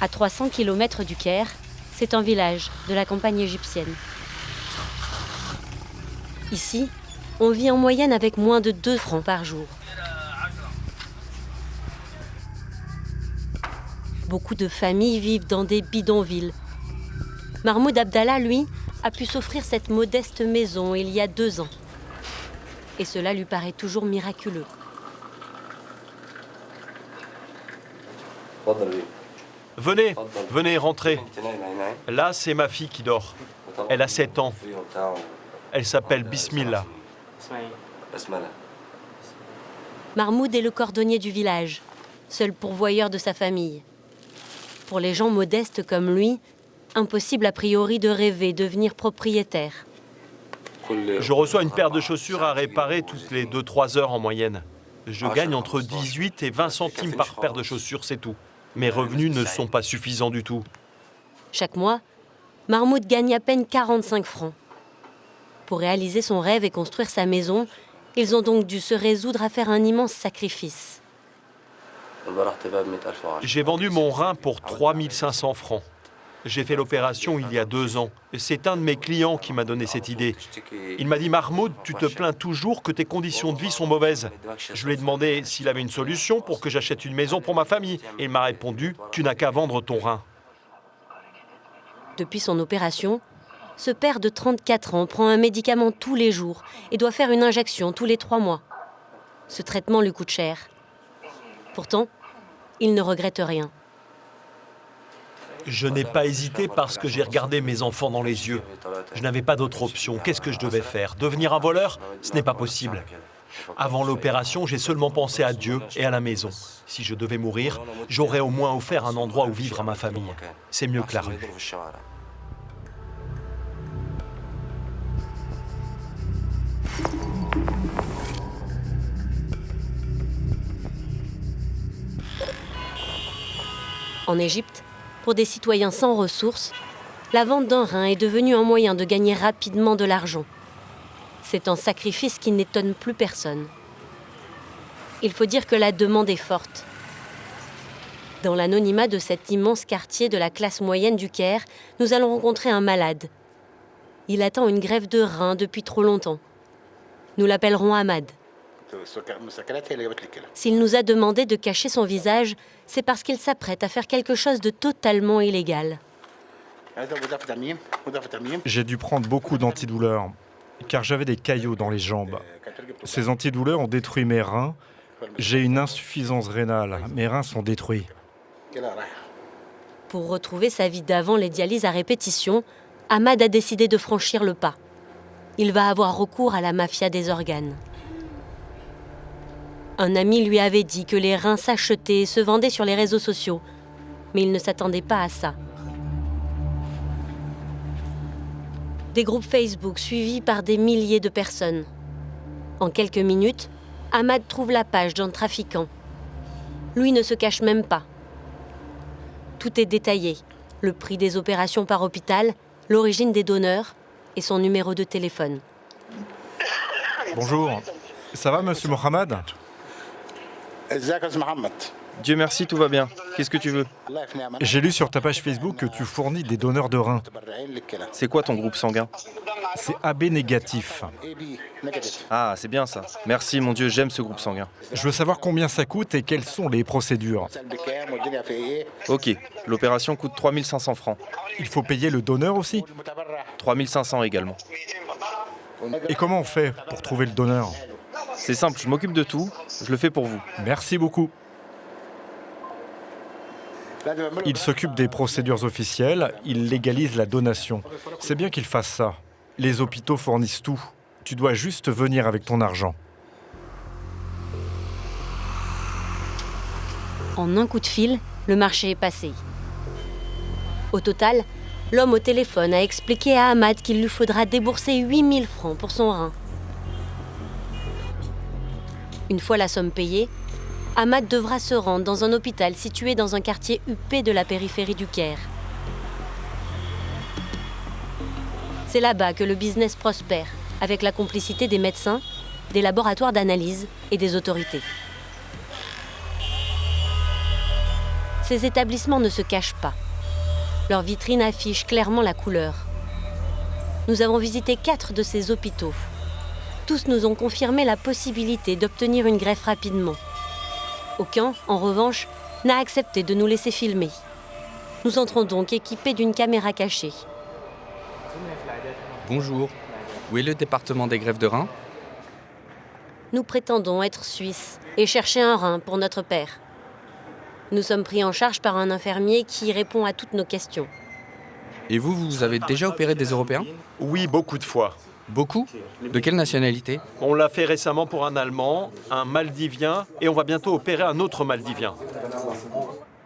À 300 km du Caire, c'est un village de la campagne égyptienne. Ici, on vit en moyenne avec moins de 2 francs par jour. Beaucoup de familles vivent dans des bidonvilles. Mahmoud Abdallah, lui, a pu s'offrir cette modeste maison il y a 2 ans. Et cela lui paraît toujours miraculeux. Venez, rentrez. Là, c'est ma fille qui dort. Elle a 7 ans. Elle s'appelle Bismillah. Mahmoud est le cordonnier du village, seul pourvoyeur de sa famille. Pour les gens modestes comme lui, impossible a priori de rêver devenir propriétaire. Je reçois une paire de chaussures à réparer toutes les 2-3 heures en moyenne. Je gagne entre 18 et 20 centimes par paire de chaussures, c'est tout. Mes revenus ne sont pas suffisants du tout. Chaque mois, Mahmoud gagne à peine 45 francs. Pour réaliser son rêve et construire sa maison, ils ont donc dû se résoudre à faire un immense sacrifice. J'ai vendu mon rein pour 3500 francs. J'ai fait l'opération il y a 2 ans. C'est un de mes clients qui m'a donné cette idée. Il m'a dit « Mahmoud, tu te plains toujours que tes conditions de vie sont mauvaises. » Je lui ai demandé s'il avait une solution pour que j'achète une maison pour ma famille. Et il m'a répondu « Tu n'as qu'à vendre ton rein. » Depuis son opération, ce père de 34 ans prend un médicament tous les jours et doit faire une injection tous les 3 mois. Ce traitement lui coûte cher. Pourtant, il ne regrette rien. Je n'ai pas hésité parce que j'ai regardé mes enfants dans les yeux. Je n'avais pas d'autre option. Qu'est-ce que je devais faire? Devenir un voleur? Ce n'est pas possible. Avant l'opération, j'ai seulement pensé à Dieu et à la maison. Si je devais mourir, j'aurais au moins offert un endroit où vivre à ma famille. C'est mieux que la rue. En Égypte, pour des citoyens sans ressources, la vente d'un rein est devenue un moyen de gagner rapidement de l'argent. C'est un sacrifice qui n'étonne plus personne. Il faut dire que la demande est forte. Dans l'anonymat de cet immense quartier de la classe moyenne du Caire, nous allons rencontrer un malade. Il attend une greffe de rein depuis trop longtemps. Nous l'appellerons Ahmad. S'il nous a demandé de cacher son visage, c'est parce qu'il s'apprête à faire quelque chose de totalement illégal. J'ai dû prendre beaucoup d'antidouleurs, car j'avais des caillots dans les jambes. Ces antidouleurs ont détruit mes reins. J'ai une insuffisance rénale. Mes reins sont détruits. Pour retrouver sa vie d'avant les dialyses à répétition, Ahmad a décidé de franchir le pas. Il va avoir recours à la mafia des organes. Un ami lui avait dit que les reins s'achetaient et se vendaient sur les réseaux sociaux, mais il ne s'attendait pas à ça. Des groupes Facebook suivis par des milliers de personnes. En quelques minutes, Ahmad trouve la page d'un trafiquant. Lui ne se cache même pas. Tout est détaillé, le prix des opérations par hôpital, l'origine des donneurs et son numéro de téléphone. Bonjour. Ça va, monsieur Mohamed? Dieu merci, tout va bien. Qu'est-ce que tu veux? J'ai lu sur ta page Facebook que tu fournis des donneurs de reins. C'est quoi ton groupe sanguin? C'est AB négatif. Ah, c'est bien ça. Merci, mon Dieu, j'aime ce groupe sanguin. Je veux savoir combien ça coûte et quelles sont les procédures. Ok, l'opération coûte 3500 francs. Il faut payer le donneur aussi? 3500 également. Et comment on fait pour trouver le donneur? C'est simple, je m'occupe de tout, je le fais pour vous. Merci beaucoup. Il s'occupe des procédures officielles, il légalise la donation. C'est bien qu'il fasse ça. Les hôpitaux fournissent tout. Tu dois juste venir avec ton argent. En un coup de fil, le marché est passé. Au total, l'homme au téléphone a expliqué à Ahmad qu'il lui faudra débourser 8000 francs pour son rein. Une fois la somme payée, Ahmad devra se rendre dans un hôpital situé dans un quartier huppé de la périphérie du Caire. C'est là-bas que le business prospère, avec la complicité des médecins, des laboratoires d'analyse et des autorités. ces établissements ne se cachent pas. Leurs vitrines affichent clairement la couleur. Nous avons visité 4 de ces hôpitaux. Tous nous ont confirmé la possibilité d'obtenir une greffe rapidement. Aucun, en revanche, n'a accepté de nous laisser filmer. Nous entrons donc équipés d'une caméra cachée. Bonjour. Où est le département des greffes de reins? Nous prétendons être suisses et chercher un rein pour notre père. Nous sommes pris en charge par un infirmier qui répond à toutes nos questions. Et vous avez déjà opéré des Européens? Oui, beaucoup de fois. Beaucoup? De quelle nationalité? On l'a fait récemment pour un Allemand, un Maldivien, et on va bientôt opérer un autre Maldivien.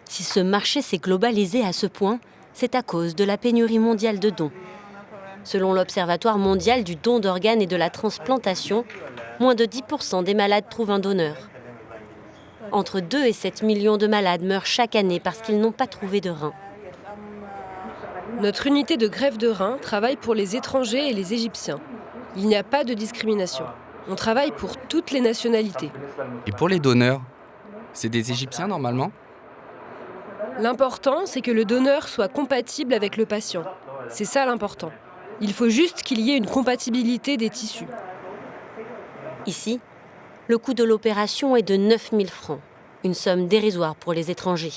Si ce marché s'est globalisé à ce point, c'est à cause de la pénurie mondiale de dons. Selon l'Observatoire mondial du don d'organes et de la transplantation, moins de 10% des malades trouvent un donneur. Entre 2 et 7 millions de malades meurent chaque année parce qu'ils n'ont pas trouvé de rein. Notre unité de greffe de reins travaille pour les étrangers et les Égyptiens. Il n'y a pas de discrimination. On travaille pour toutes les nationalités. Et pour les donneurs? C'est des Égyptiens normalement? L'important, c'est que le donneur soit compatible avec le patient. C'est ça l'important. Il faut juste qu'il y ait une compatibilité des tissus. Ici, le coût de l'opération est de 9 000 francs, une somme dérisoire pour les étrangers.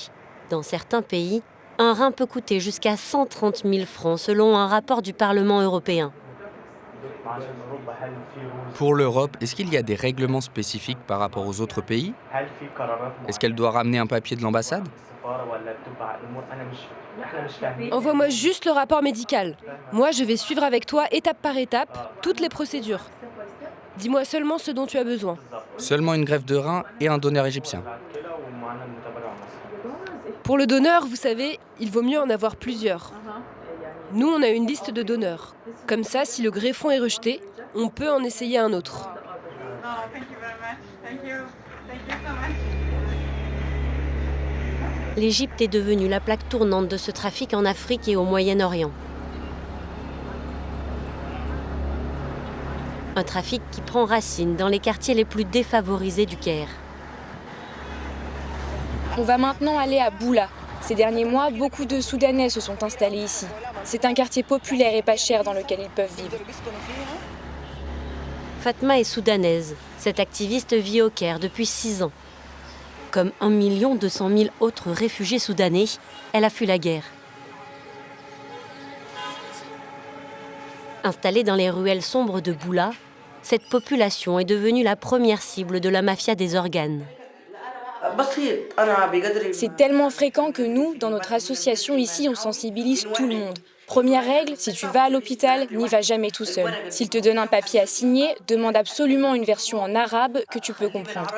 Dans certains pays, un rein peut coûter jusqu'à 130 000 francs selon un rapport du Parlement européen. Pour l'Europe, est-ce qu'il y a des règlements spécifiques par rapport aux autres pays? Est-ce qu'elle doit ramener un papier de l'ambassade? Envoie-moi juste le rapport médical. Moi, je vais suivre avec toi, étape par étape, toutes les procédures. Dis-moi seulement ce dont tu as besoin. Seulement une greffe de rein et un donneur égyptien. Pour le donneur, vous savez, il vaut mieux en avoir plusieurs. Nous, on a une liste de donneurs. Comme ça, si le greffon est rejeté, on peut en essayer un autre. L'Égypte est devenue la plaque tournante de ce trafic en Afrique et au Moyen-Orient. Un trafic qui prend racine dans les quartiers les plus défavorisés du Caire. On va maintenant aller à Boula. Ces derniers mois, beaucoup de Soudanais se sont installés ici. C'est un quartier populaire et pas cher dans lequel ils peuvent vivre. Fatma est soudanaise. Cette activiste vit au Caire depuis 6 ans. Comme 1 200 000 autres réfugiés soudanais, elle a fui la guerre. Installée dans les ruelles sombres de Boula, cette population est devenue la première cible de la mafia des organes. C'est tellement fréquent que nous, dans notre association ici, on sensibilise tout le monde. Première règle, si tu vas à l'hôpital, n'y va jamais tout seul. S'il te donne un papier à signer, demande absolument une version en arabe que tu peux comprendre.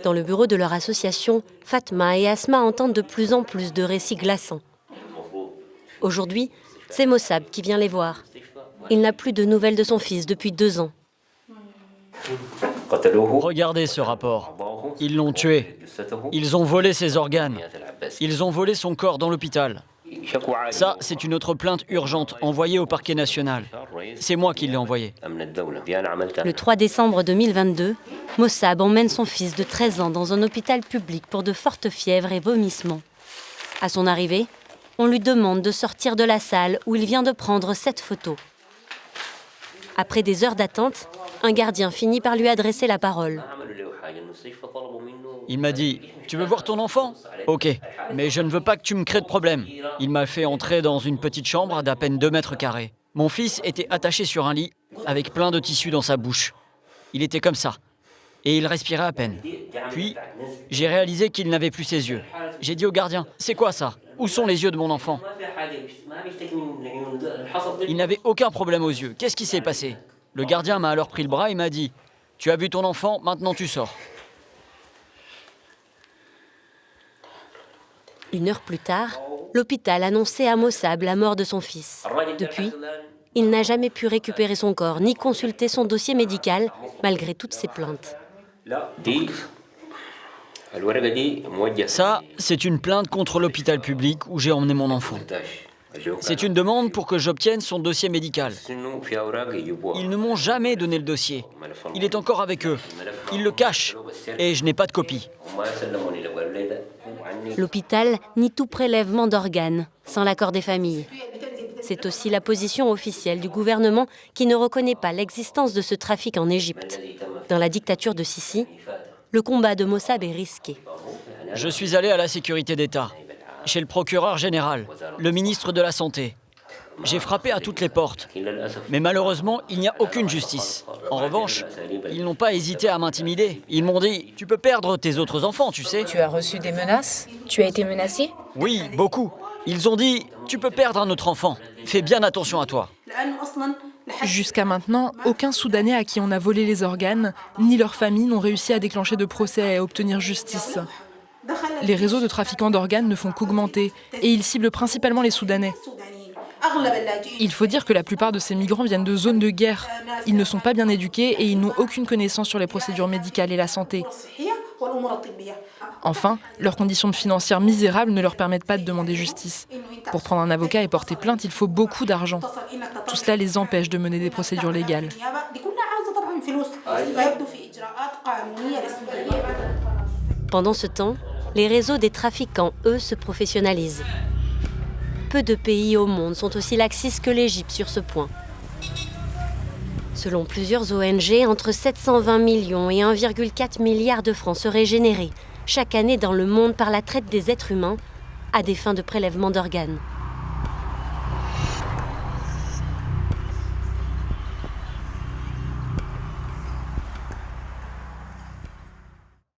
Dans le bureau de leur association, Fatma et Asma entendent de plus en plus de récits glaçants. Aujourd'hui, c'est Mossab qui vient les voir. Il n'a plus de nouvelles de son fils depuis 2 ans. Regardez ce rapport. Ils l'ont tué. Ils ont volé ses organes. Ils ont volé son corps dans l'hôpital. Ça, c'est une autre plainte urgente envoyée au parquet national. C'est moi qui l'ai envoyée. Le 3 décembre 2022, Mossab emmène son fils de 13 ans dans un hôpital public pour de fortes fièvres et vomissements. À son arrivée, on lui demande de sortir de la salle où il vient de prendre cette photo. Après des heures d'attente, un gardien finit par lui adresser la parole. Il m'a dit « Tu veux voir ton enfant ? Ok, mais je ne veux pas que tu me crées de problème. » Il m'a fait entrer dans une petite chambre d'à peine 2 mètres carrés. Mon fils était attaché sur un lit, avec plein de tissus dans sa bouche. Il était comme ça, et il respirait à peine. Puis, j'ai réalisé qu'il n'avait plus ses yeux. J'ai dit au gardien « C'est quoi ça ? Où sont les yeux de mon enfant ?» Il n'avait aucun problème aux yeux. Qu'est-ce qui s'est passé ? Le gardien m'a alors pris le bras et m'a dit « Tu as vu ton enfant, maintenant tu sors. » 1 heure plus tard, l'hôpital annonçait à Mossab la mort de son fils. Depuis, il n'a jamais pu récupérer son corps ni consulter son dossier médical, malgré toutes ses plaintes. Ça, c'est une plainte contre l'hôpital public où j'ai emmené mon enfant. C'est une demande pour que j'obtienne son dossier médical. Ils ne m'ont jamais donné le dossier. Il est encore avec eux. Ils le cachent et je n'ai pas de copie. L'hôpital nie tout prélèvement d'organes sans l'accord des familles. C'est aussi la position officielle du gouvernement qui ne reconnaît pas l'existence de ce trafic en Égypte. Dans la dictature de Sisi, le combat de Mossab est risqué. Je suis allé à la sécurité d'État, chez le procureur général, le ministre de la Santé. J'ai frappé à toutes les portes, mais malheureusement, il n'y a aucune justice. En revanche, ils n'ont pas hésité à m'intimider. Ils m'ont dit « Tu peux perdre tes autres enfants, tu sais ». Tu as reçu des menaces? Tu as été menacé? Oui, beaucoup. Ils ont dit « Tu peux perdre un autre enfant. Fais bien attention à toi ». Jusqu'à maintenant, aucun Soudanais à qui on a volé les organes, ni leur famille n'ont réussi à déclencher de procès et à obtenir justice. Les réseaux de trafiquants d'organes ne font qu'augmenter et ils ciblent principalement les Soudanais. Il faut dire que la plupart de ces migrants viennent de zones de guerre. Ils ne sont pas bien éduqués et ils n'ont aucune connaissance sur les procédures médicales et la santé. Enfin, leurs conditions financières misérables ne leur permettent pas de demander justice. Pour prendre un avocat et porter plainte, il faut beaucoup d'argent. Tout cela les empêche de mener des procédures légales. Pendant ce temps, les réseaux des trafiquants, eux, se professionnalisent. Peu de pays au monde sont aussi laxistes que l'Égypte sur ce point. Selon plusieurs ONG, entre 720 millions et 1,4 milliard de francs seraient générés chaque année dans le monde par la traite des êtres humains à des fins de prélèvement d'organes.